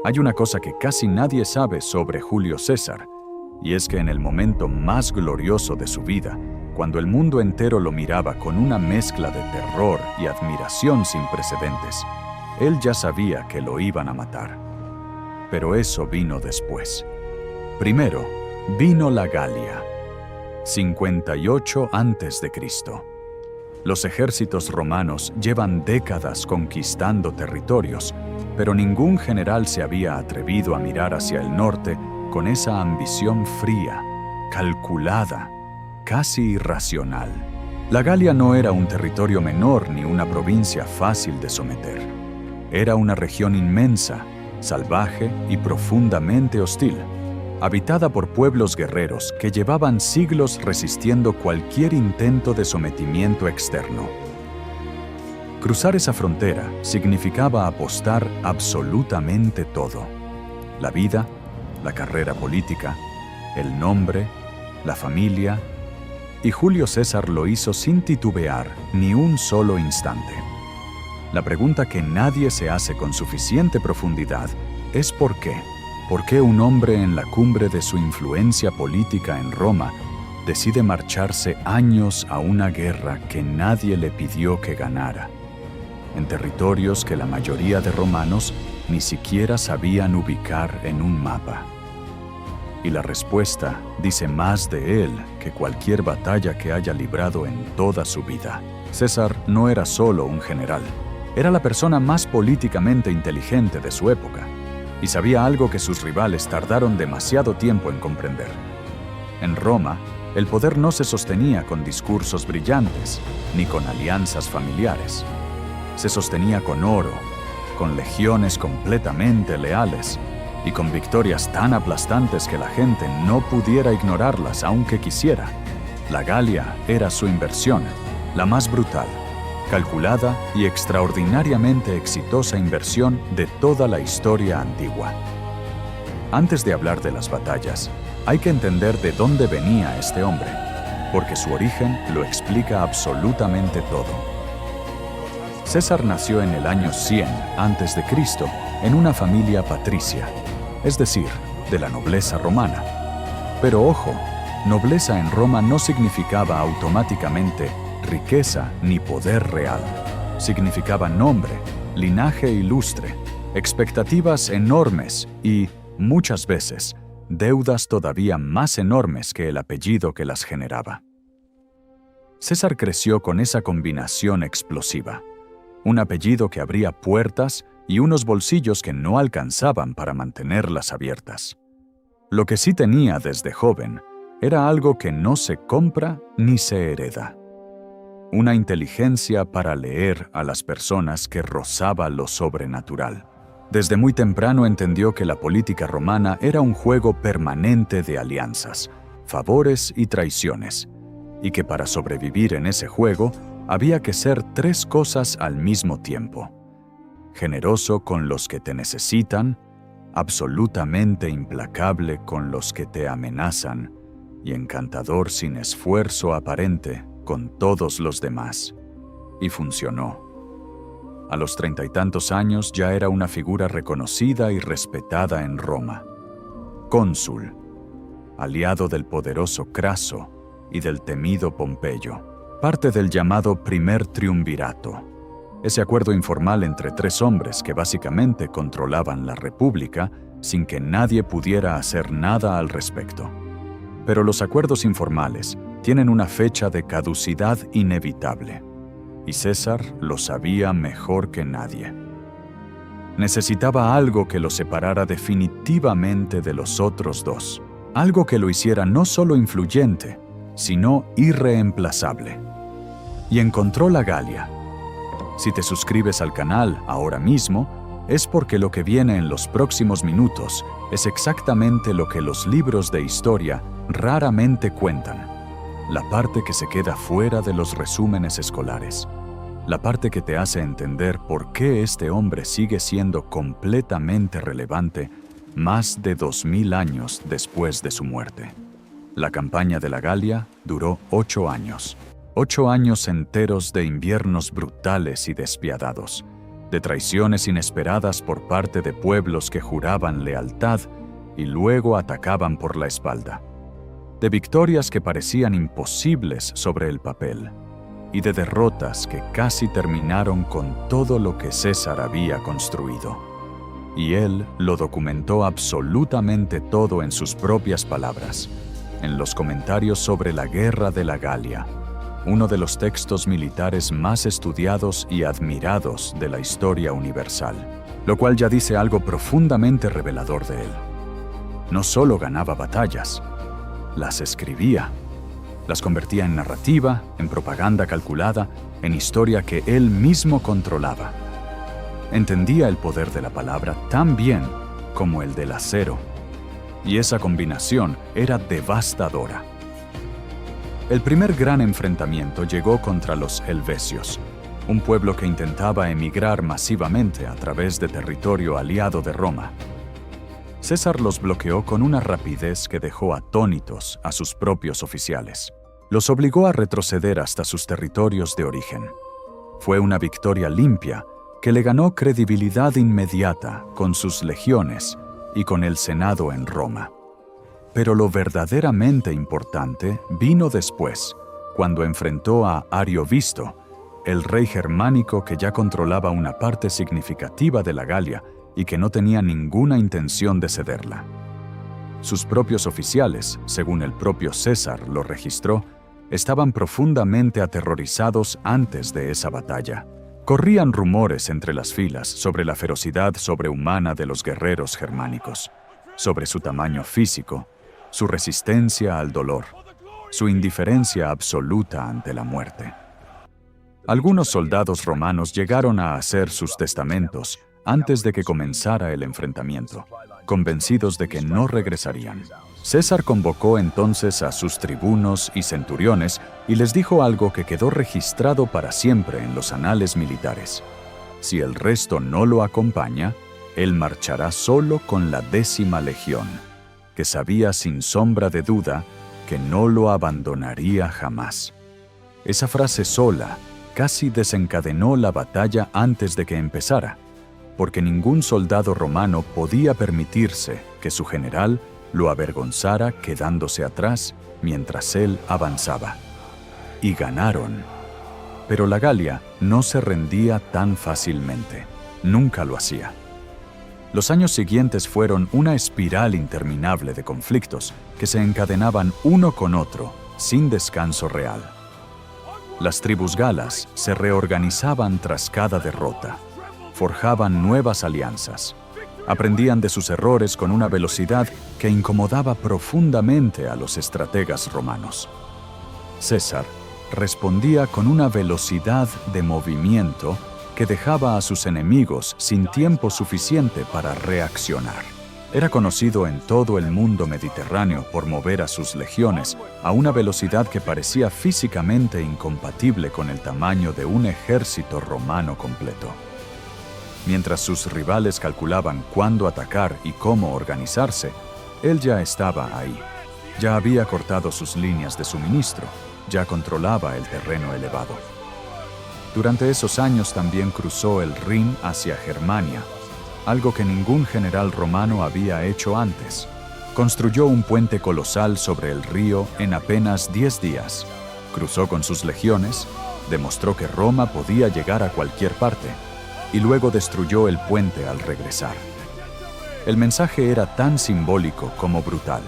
Hay una cosa que casi nadie sabe sobre Julio César, y es que en el momento más glorioso de su vida, cuando el mundo entero lo miraba con una mezcla de terror y admiración sin precedentes, él ya sabía que lo iban a matar. Pero eso vino después. Primero, vino la Galia, 58 a.C. Los ejércitos romanos llevan décadas conquistando territorios, pero ningún general se había atrevido a mirar hacia el norte con esa ambición fría, calculada, casi irracional. La Galia no era un territorio menor ni una provincia fácil de someter. Era una región inmensa, salvaje y profundamente hostil, habitada por pueblos guerreros que llevaban siglos resistiendo cualquier intento de sometimiento externo. Cruzar esa frontera significaba apostar absolutamente todo: la vida, la carrera política, el nombre, la familia, y Julio César lo hizo sin titubear ni un solo instante. La pregunta que nadie se hace con suficiente profundidad es ¿por qué? ¿Por qué un hombre en la cumbre de su influencia política en Roma decide marcharse años a una guerra que nadie le pidió que ganara, en territorios que la mayoría de romanos ni siquiera sabían ubicar en un mapa? Y la respuesta dice más de él que cualquier batalla que haya librado en toda su vida. César no era solo un general, era la persona más políticamente inteligente de su época, y sabía algo que sus rivales tardaron demasiado tiempo en comprender. En Roma, el poder no se sostenía con discursos brillantes, ni con alianzas familiares. Se sostenía con oro, con legiones completamente leales, y con victorias tan aplastantes que la gente no pudiera ignorarlas aunque quisiera. La Galia era su inversión, la más brutal, calculada y extraordinariamente exitosa inversión de toda la historia antigua. Antes de hablar de las batallas, hay que entender de dónde venía este hombre, porque su origen lo explica absolutamente todo. César nació en el año 100 a.C. en una familia patricia, es decir, de la nobleza romana. Pero ojo, nobleza en Roma no significaba automáticamente riqueza ni poder real. Significaba nombre, linaje ilustre, expectativas enormes y, muchas veces, deudas todavía más enormes que el apellido que las generaba. César creció con esa combinación explosiva: un apellido que abría puertas y unos bolsillos que no alcanzaban para mantenerlas abiertas. Lo que sí tenía desde joven era algo que no se compra ni se hereda: una inteligencia para leer a las personas que rozaba lo sobrenatural. Desde muy temprano entendió que la política romana era un juego permanente de alianzas, favores y traiciones, y que para sobrevivir en ese juego había que ser tres cosas al mismo tiempo: generoso con los que te necesitan, absolutamente implacable con los que te amenazan, y encantador sin esfuerzo aparente con todos los demás. Y funcionó. A los 30 y tantos años ya era una figura reconocida y respetada en Roma. Cónsul, aliado del poderoso Craso y del temido Pompeyo, parte del llamado Primer Triunvirato, ese acuerdo informal entre tres hombres que básicamente controlaban la República sin que nadie pudiera hacer nada al respecto. Pero los acuerdos informales tienen una fecha de caducidad inevitable, y César lo sabía mejor que nadie. Necesitaba algo que lo separara definitivamente de los otros dos, algo que lo hiciera no solo influyente, sino irreemplazable. Y encontró la Galia. Si te suscribes al canal ahora mismo, es porque lo que viene en los próximos minutos es exactamente lo que los libros de historia raramente cuentan: la parte que se queda fuera de los resúmenes escolares, la parte que te hace entender por qué este hombre sigue siendo completamente relevante más de 2000 años después de su muerte. La campaña de la Galia duró 8 años. 8 años enteros de inviernos brutales y despiadados, de traiciones inesperadas por parte de pueblos que juraban lealtad y luego atacaban por la espalda, de victorias que parecían imposibles sobre el papel y de derrotas que casi terminaron con todo lo que César había construido. Y él lo documentó absolutamente todo en sus propias palabras, en los comentarios sobre la Guerra de la Galia, uno de los textos militares más estudiados y admirados de la historia universal, lo cual ya dice algo profundamente revelador de él. No solo ganaba batallas, las escribía, las convertía en narrativa, en propaganda calculada, en historia que él mismo controlaba. Entendía el poder de la palabra tan bien como el del acero, y esa combinación era devastadora. El primer gran enfrentamiento llegó contra los helvecios, un pueblo que intentaba emigrar masivamente a través de territorio aliado de Roma. César los bloqueó con una rapidez que dejó atónitos a sus propios oficiales. Los obligó a retroceder hasta sus territorios de origen. Fue una victoria limpia que le ganó credibilidad inmediata con sus legiones y con el Senado en Roma. Pero lo verdaderamente importante vino después, cuando enfrentó a Ariovisto, el rey germánico que ya controlaba una parte significativa de la Galia y que no tenía ninguna intención de cederla. Sus propios oficiales, según el propio César lo registró, estaban profundamente aterrorizados antes de esa batalla. Corrían rumores entre las filas sobre la ferocidad sobrehumana de los guerreros germánicos, sobre su tamaño físico, su resistencia al dolor, su indiferencia absoluta ante la muerte. Algunos soldados romanos llegaron a hacer sus testamentos antes de que comenzara el enfrentamiento, convencidos de que no regresarían. César convocó entonces a sus tribunos y centuriones y les dijo algo que quedó registrado para siempre en los anales militares. Si el resto no lo acompaña, él marchará solo con la 10ª legión, que sabía sin sombra de duda que no lo abandonaría jamás. Esa frase sola casi desencadenó la batalla antes de que empezara, porque ningún soldado romano podía permitirse que su general lo avergonzara quedándose atrás mientras él avanzaba. Y ganaron. Pero la Galia no se rendía tan fácilmente. Nunca lo hacía. Los años siguientes fueron una espiral interminable de conflictos que se encadenaban uno con otro, sin descanso real. Las tribus galas se reorganizaban tras cada derrota, forjaban nuevas alianzas, aprendían de sus errores con una velocidad que incomodaba profundamente a los estrategas romanos. César respondía con una velocidad de movimiento que dejaba a sus enemigos sin tiempo suficiente para reaccionar. Era conocido en todo el mundo mediterráneo por mover a sus legiones a una velocidad que parecía físicamente incompatible con el tamaño de un ejército romano completo. Mientras sus rivales calculaban cuándo atacar y cómo organizarse, él ya estaba ahí. Ya había cortado sus líneas de suministro, ya controlaba el terreno elevado. Durante esos años también cruzó el Rin hacia Germania, algo que ningún general romano había hecho antes. Construyó un puente colosal sobre el río en apenas 10 días. Cruzó con sus legiones, demostró que Roma podía llegar a cualquier parte, y luego destruyó el puente al regresar. El mensaje era tan simbólico como brutal.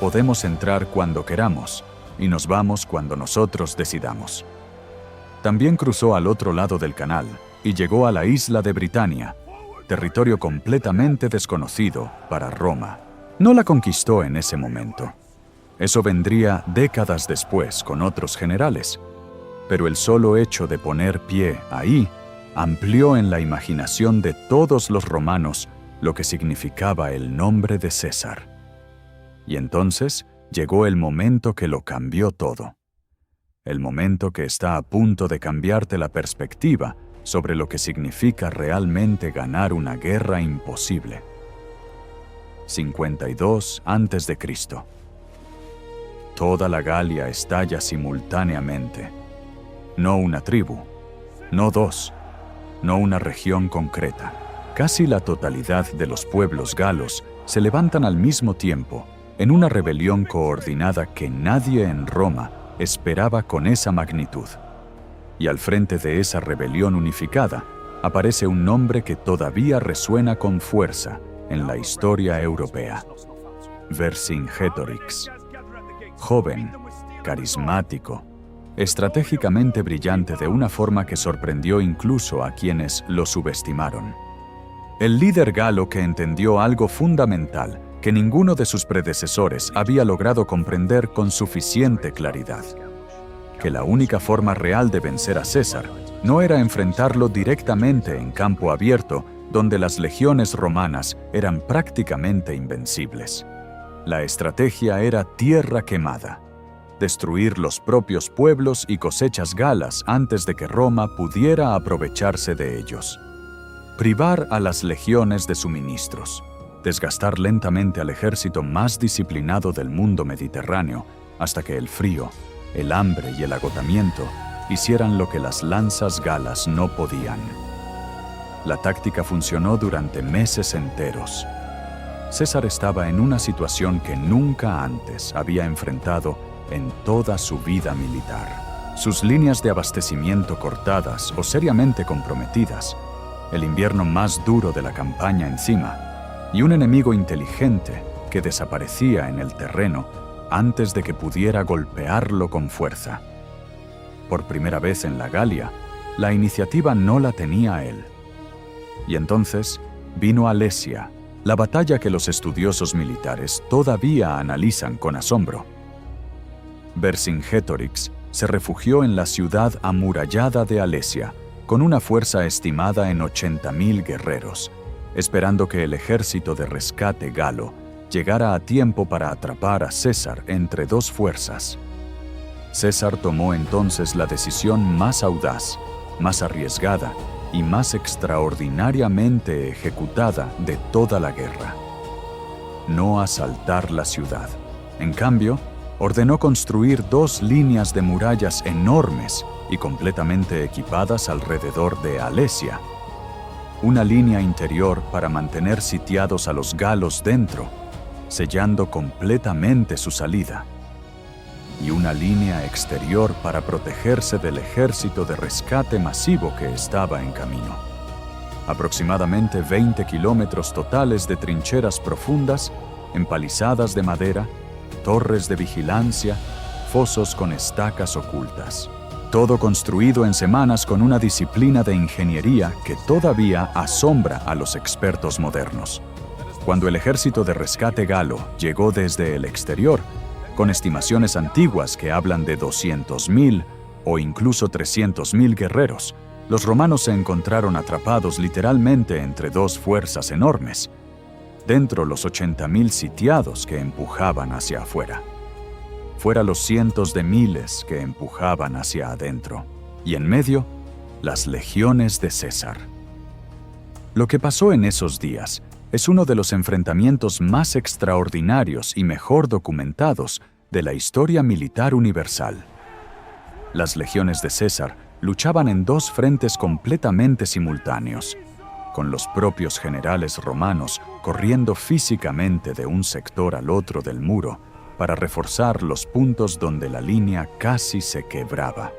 Podemos entrar cuando queramos, y nos vamos cuando nosotros decidamos. También cruzó al otro lado del canal y llegó a la isla de Britania, territorio completamente desconocido para Roma. No la conquistó en ese momento. Eso vendría décadas después con otros generales, pero el solo hecho de poner pie ahí amplió en la imaginación de todos los romanos lo que significaba el nombre de César. Y entonces llegó el momento que lo cambió todo. El momento que está a punto de cambiarte la perspectiva sobre lo que significa realmente ganar una guerra imposible. 52 a.C. Toda la Galia estalla simultáneamente. No una tribu, no dos, no una región concreta. Casi la totalidad de los pueblos galos se levantan al mismo tiempo en una rebelión coordinada que nadie en Roma esperaba con esa magnitud. Y al frente de esa rebelión unificada aparece un nombre que todavía resuena con fuerza en la historia europea: Vercingetorix. Joven, carismático, estratégicamente brillante de una forma que sorprendió incluso a quienes lo subestimaron. El líder galo que entendió algo fundamental que ninguno de sus predecesores había logrado comprender con suficiente claridad: que la única forma real de vencer a César no era enfrentarlo directamente en campo abierto, donde las legiones romanas eran prácticamente invencibles. La estrategia era tierra quemada: destruir los propios pueblos y cosechas galas antes de que Roma pudiera aprovecharse de ellos. Privar a las legiones de suministros, desgastar lentamente al ejército más disciplinado del mundo mediterráneo hasta que el frío, el hambre y el agotamiento hicieran lo que las lanzas galas no podían. La táctica funcionó durante meses enteros. César estaba en una situación que nunca antes había enfrentado en toda su vida militar. Sus líneas de abastecimiento cortadas o seriamente comprometidas, el invierno más duro de la campaña encima, y un enemigo inteligente que desaparecía en el terreno antes de que pudiera golpearlo con fuerza. Por primera vez en la Galia, la iniciativa no la tenía él. Y entonces vino Alesia, la batalla que los estudiosos militares todavía analizan con asombro. Vercingetorix se refugió en la ciudad amurallada de Alesia, con una fuerza estimada en 80.000 guerreros, esperando que el ejército de rescate galo llegara a tiempo para atrapar a César entre dos fuerzas. César tomó entonces la decisión más audaz, más arriesgada y más extraordinariamente ejecutada de toda la guerra: no asaltar la ciudad. En cambio, ordenó construir 2 líneas de murallas enormes y completamente equipadas alrededor de Alesia. Una línea interior para mantener sitiados a los galos dentro, sellando completamente su salida, y una línea exterior para protegerse del ejército de rescate masivo que estaba en camino. Aproximadamente 20 kilómetros totales de trincheras profundas, empalizadas de madera, torres de vigilancia, fosos con estacas ocultas. Todo construido en semanas con una disciplina de ingeniería que todavía asombra a los expertos modernos. Cuando el ejército de rescate galo llegó desde el exterior, con estimaciones antiguas que hablan de 200.000 o incluso 300.000 guerreros, los romanos se encontraron atrapados literalmente entre 2 fuerzas enormes. Dentro los 80.000 sitiados que empujaban hacia afuera. Fuera los cientos de miles que empujaban hacia adentro. Y en medio, las legiones de César. Lo que pasó en esos días es uno de los enfrentamientos más extraordinarios y mejor documentados de la historia militar universal. Las legiones de César luchaban en 2 frentes completamente simultáneos, con los propios generales romanos corriendo físicamente de un sector al otro del muro para reforzar los puntos donde la línea casi se quebraba.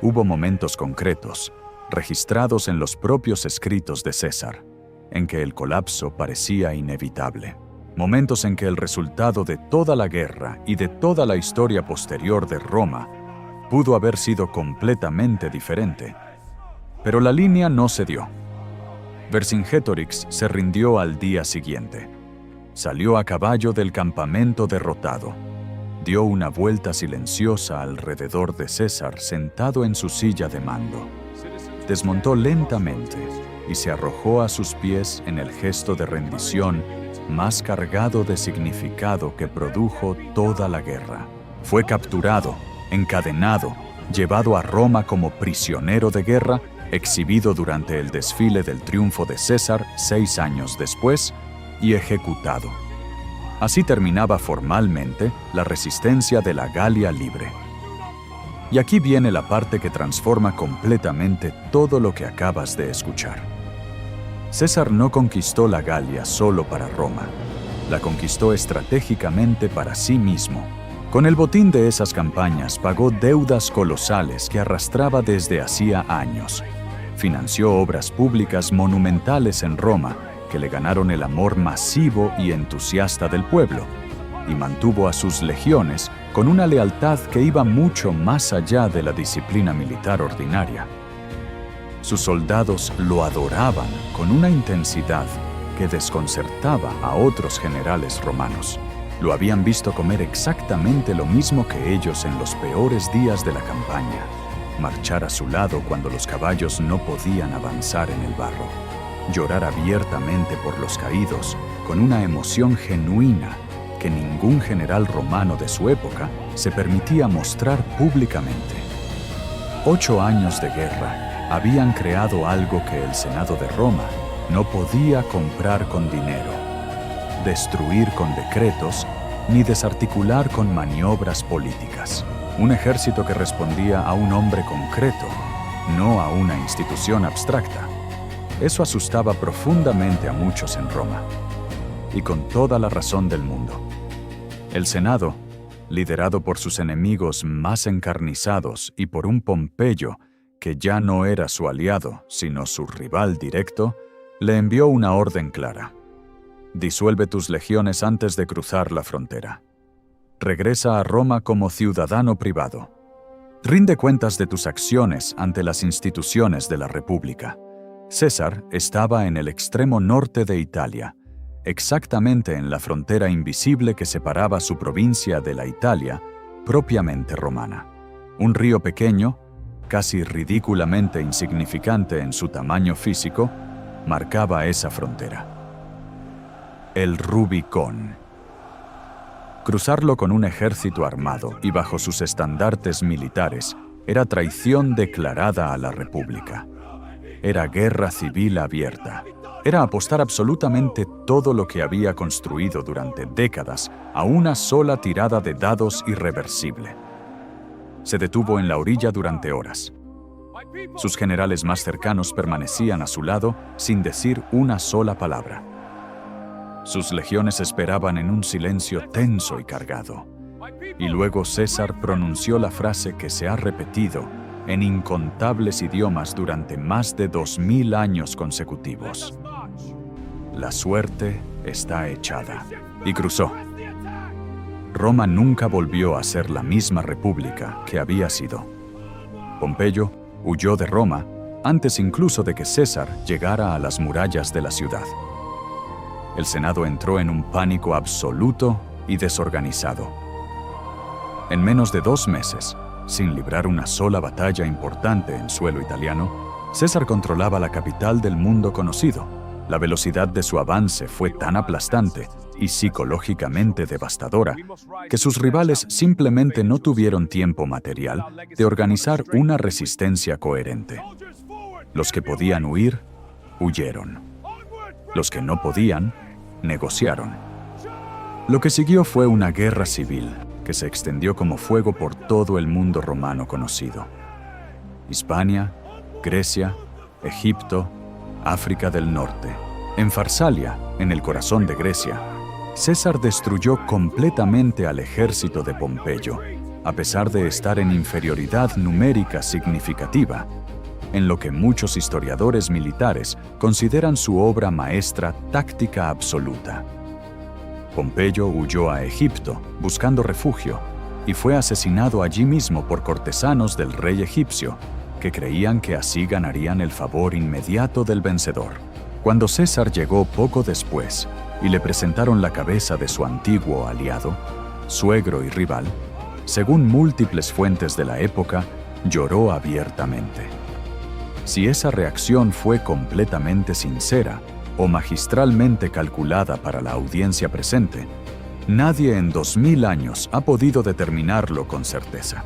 Hubo momentos concretos, registrados en los propios escritos de César, en que el colapso parecía inevitable. Momentos en que el resultado de toda la guerra y de toda la historia posterior de Roma pudo haber sido completamente diferente. Pero la línea no cedió. Vercingetorix se rindió al día siguiente. Salió a caballo del campamento derrotado. Dio una vuelta silenciosa alrededor de César sentado en su silla de mando. Desmontó lentamente y se arrojó a sus pies en el gesto de rendición más cargado de significado que produjo toda la guerra. Fue capturado, encadenado, llevado a Roma como prisionero de guerra, exhibido durante el desfile del triunfo de César 6 años después y ejecutado. Así terminaba formalmente la resistencia de la Galia libre. Y aquí viene la parte que transforma completamente todo lo que acabas de escuchar. César no conquistó la Galia solo para Roma. La conquistó estratégicamente para sí mismo. Con el botín de esas campañas pagó deudas colosales que arrastraba desde hacía años. Financió obras públicas monumentales en Roma que le ganaron el amor masivo y entusiasta del pueblo, y mantuvo a sus legiones con una lealtad que iba mucho más allá de la disciplina militar ordinaria. Sus soldados lo adoraban con una intensidad que desconcertaba a otros generales romanos. Lo habían visto comer exactamente lo mismo que ellos en los peores días de la campaña, marchar a su lado cuando los caballos no podían avanzar en el barro, llorar abiertamente por los caídos con una emoción genuina que ningún general romano de su época se permitía mostrar públicamente. 8 años de guerra habían creado algo que el Senado de Roma no podía comprar con dinero, destruir con decretos, ni desarticular con maniobras políticas. Un ejército que respondía a un hombre concreto, no a una institución abstracta. Eso asustaba profundamente a muchos en Roma, y con toda la razón del mundo. El Senado, liderado por sus enemigos más encarnizados y por un Pompeyo que ya no era su aliado, sino su rival directo, le envió una orden clara. Disuelve tus legiones antes de cruzar la frontera. Regresa a Roma como ciudadano privado. Rinde cuentas de tus acciones ante las instituciones de la República. César estaba en el extremo norte de Italia, exactamente en la frontera invisible que separaba su provincia de la Italia propiamente romana. Un río pequeño, casi ridículamente insignificante en su tamaño físico, marcaba esa frontera. El Rubicón. Cruzarlo con un ejército armado y bajo sus estandartes militares era traición declarada a la República. Era guerra civil abierta. Era apostar absolutamente todo lo que había construido durante décadas a una sola tirada de dados irreversible. Se detuvo en la orilla durante horas. Sus generales más cercanos permanecían a su lado sin decir una sola palabra. Sus legiones esperaban en un silencio tenso y cargado. Y luego César pronunció la frase que se ha repetido en incontables idiomas durante más de 2000 años consecutivos. La suerte está echada. Y cruzó. Roma nunca volvió a ser la misma república que había sido. Pompeyo huyó de Roma antes incluso de que César llegara a las murallas de la ciudad. El Senado entró en un pánico absoluto y desorganizado. En menos de 2 meses, sin librar una sola batalla importante en suelo italiano, César controlaba la capital del mundo conocido. La velocidad de su avance fue tan aplastante y psicológicamente devastadora que sus rivales simplemente no tuvieron tiempo material de organizar una resistencia coherente. Los que podían huir, huyeron. Los que no podían, negociaron. Lo que siguió fue una guerra civil que se extendió como fuego por todo el mundo romano conocido. Hispania, Grecia, Egipto, África del Norte. En Farsalia, en el corazón de Grecia, César destruyó completamente al ejército de Pompeyo, a pesar de estar en inferioridad numérica significativa, en lo que muchos historiadores militares consideran su obra maestra táctica absoluta. Pompeyo huyó a Egipto buscando refugio y fue asesinado allí mismo por cortesanos del rey egipcio, que creían que así ganarían el favor inmediato del vencedor. Cuando César llegó poco después y le presentaron la cabeza de su antiguo aliado, suegro y rival, según múltiples fuentes de la época, lloró abiertamente. Si esa reacción fue completamente sincera o magistralmente calculada para la audiencia presente, nadie en 2000 años ha podido determinarlo con certeza.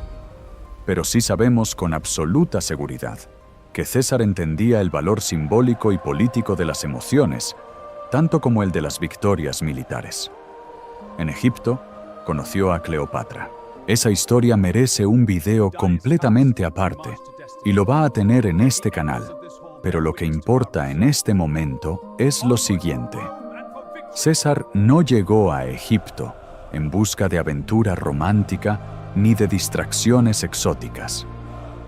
Pero sí sabemos con absoluta seguridad que César entendía el valor simbólico y político de las emociones, tanto como el de las victorias militares. En Egipto, conoció a Cleopatra. Esa historia merece un video completamente aparte y lo va a tener en este canal. Pero lo que importa en este momento es lo siguiente. César no llegó a Egipto en busca de aventura romántica ni de distracciones exóticas.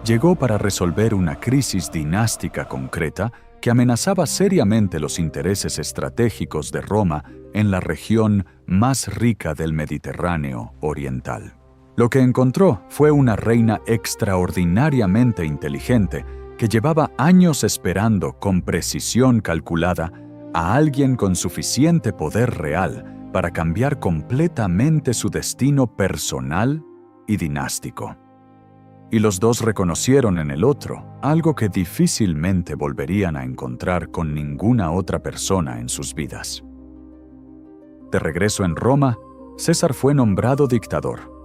Llegó para resolver una crisis dinástica concreta que amenazaba seriamente los intereses estratégicos de Roma en la región más rica del Mediterráneo oriental. Lo que encontró fue una reina extraordinariamente inteligente que llevaba años esperando con precisión calculada a alguien con suficiente poder real para cambiar completamente su destino personal y dinástico. Y los dos reconocieron en el otro algo que difícilmente volverían a encontrar con ninguna otra persona en sus vidas. De regreso en Roma, César fue nombrado dictador.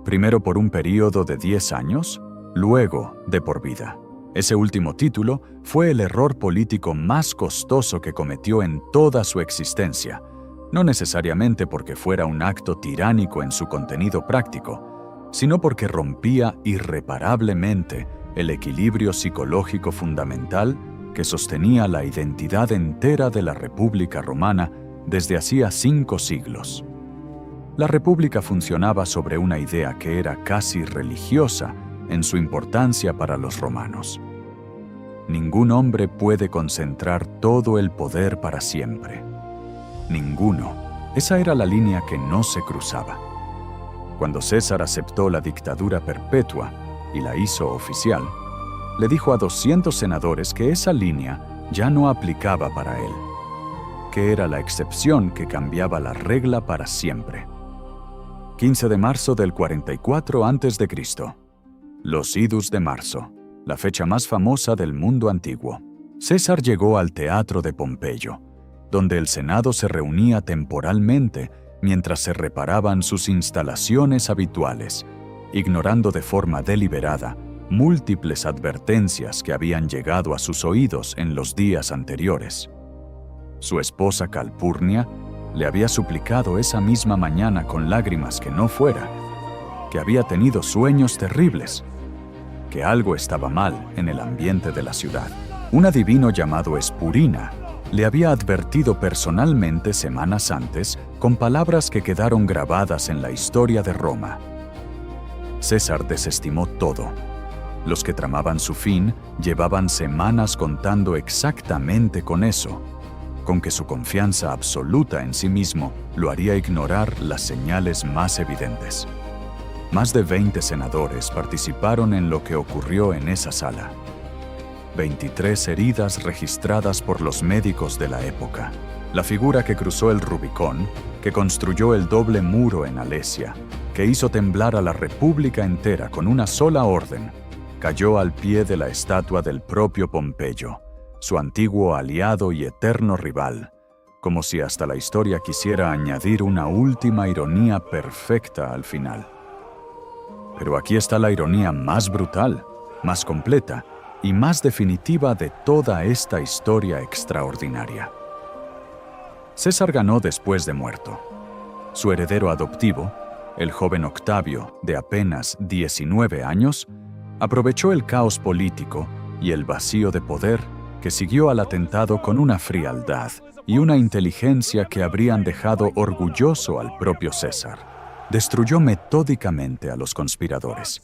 Primero por un período de 10 años, luego de por vida. Ese último título fue el error político más costoso que cometió en toda su existencia, no necesariamente porque fuera un acto tiránico en su contenido práctico, sino porque rompía irreparablemente el equilibrio psicológico fundamental que sostenía la identidad entera de la República Romana desde hacía 5 siglos. La República funcionaba sobre una idea que era casi religiosa en su importancia para los romanos. Ningún hombre puede concentrar todo el poder para siempre. Ninguno. Esa era la línea que no se cruzaba. Cuando César aceptó la dictadura perpetua y la hizo oficial, le dijo a 200 senadores que esa línea ya no aplicaba para él, que era la excepción que cambiaba la regla para siempre. 15 de marzo del 44 a.C. Los idus de marzo, la fecha más famosa del mundo antiguo. César llegó al teatro de Pompeyo, donde el Senado se reunía temporalmente mientras se reparaban sus instalaciones habituales, ignorando de forma deliberada múltiples advertencias que habían llegado a sus oídos en los días anteriores. Su esposa Calpurnia le había suplicado esa misma mañana con lágrimas que no fuera, que había tenido sueños terribles, que algo estaba mal en el ambiente de la ciudad. Un adivino llamado Espurina le había advertido personalmente semanas antes con palabras que quedaron grabadas en la historia de Roma. César desestimó todo. Los que tramaban su fin llevaban semanas contando exactamente con eso, con que su confianza absoluta en sí mismo lo haría ignorar las señales más evidentes. Más de 20 senadores participaron en lo que ocurrió en esa sala. 23 heridas registradas por los médicos de la época. La figura que cruzó el Rubicón, que construyó el doble muro en Alesia, que hizo temblar a la República entera con una sola orden, cayó al pie de la estatua del propio Pompeyo, su antiguo aliado y eterno rival, como si hasta la historia quisiera añadir una última ironía perfecta al final. Pero aquí está la ironía más brutal, más completa y más definitiva de toda esta historia extraordinaria. César ganó después de muerto. Su heredero adoptivo, el joven Octavio, de apenas 19 años, aprovechó el caos político y el vacío de poder que siguió al atentado con una frialdad y una inteligencia que habrían dejado orgulloso al propio César. Destruyó metódicamente a los conspiradores.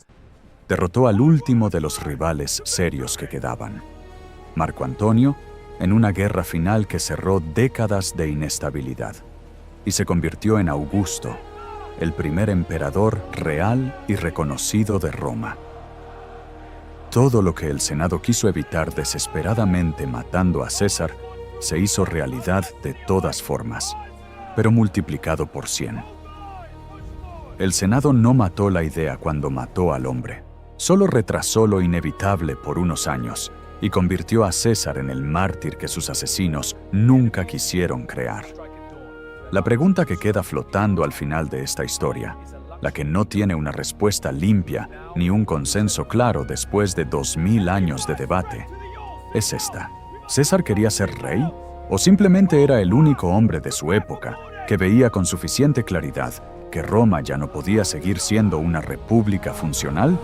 Derrotó al último de los rivales serios que quedaban, Marco Antonio, en una guerra final que cerró décadas de inestabilidad, y se convirtió en Augusto, el primer emperador real y reconocido de Roma. Todo lo que el Senado quiso evitar desesperadamente matando a César se hizo realidad de todas formas, pero multiplicado por 100. El Senado no mató la idea cuando mató al hombre, solo retrasó lo inevitable por unos años y convirtió a César en el mártir que sus asesinos nunca quisieron crear. La pregunta que queda flotando al final de esta historia, la que no tiene una respuesta limpia ni un consenso claro después de 2000 años de debate, es esta. ¿César quería ser rey? ¿O simplemente era el único hombre de su época que veía con suficiente claridad ¿Que Roma ya no podía seguir siendo una república funcional?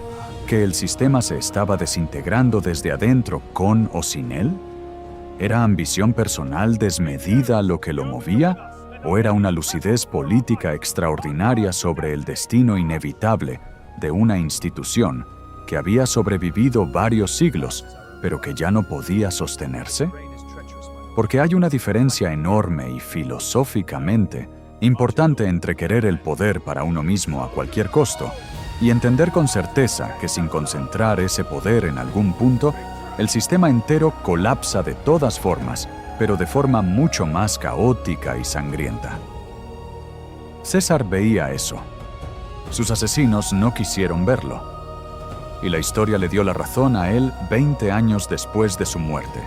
¿Que el sistema se estaba desintegrando desde adentro con o sin él? ¿Era ambición personal desmedida lo que lo movía? ¿O era una lucidez política extraordinaria sobre el destino inevitable de una institución que había sobrevivido varios siglos, pero que ya no podía sostenerse? Porque hay una diferencia enorme y filosóficamente importante entre querer el poder para uno mismo a cualquier costo y entender con certeza que sin concentrar ese poder en algún punto, el sistema entero colapsa de todas formas, pero de forma mucho más caótica y sangrienta. César veía eso. Sus asesinos no quisieron verlo. Y la historia le dio la razón a él 20 años después de su muerte,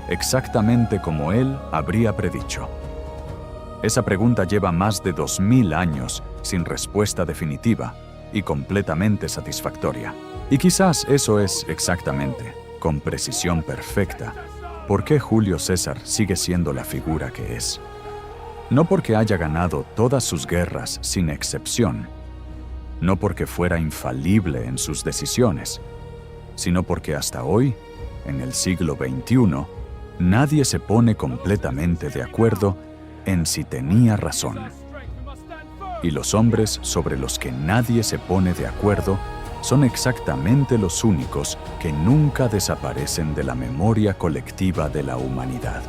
exactamente como él habría predicho. Esa pregunta lleva más de 2000 años sin respuesta definitiva y completamente satisfactoria. Y quizás eso es exactamente, con precisión perfecta, por qué Julio César sigue siendo la figura que es. No porque haya ganado todas sus guerras sin excepción, no porque fuera infalible en sus decisiones, sino porque hasta hoy, en el siglo XXI, nadie se pone completamente de acuerdo en si tenía razón. Y los hombres sobre los que nadie se pone de acuerdo son exactamente los únicos que nunca desaparecen de la memoria colectiva de la humanidad.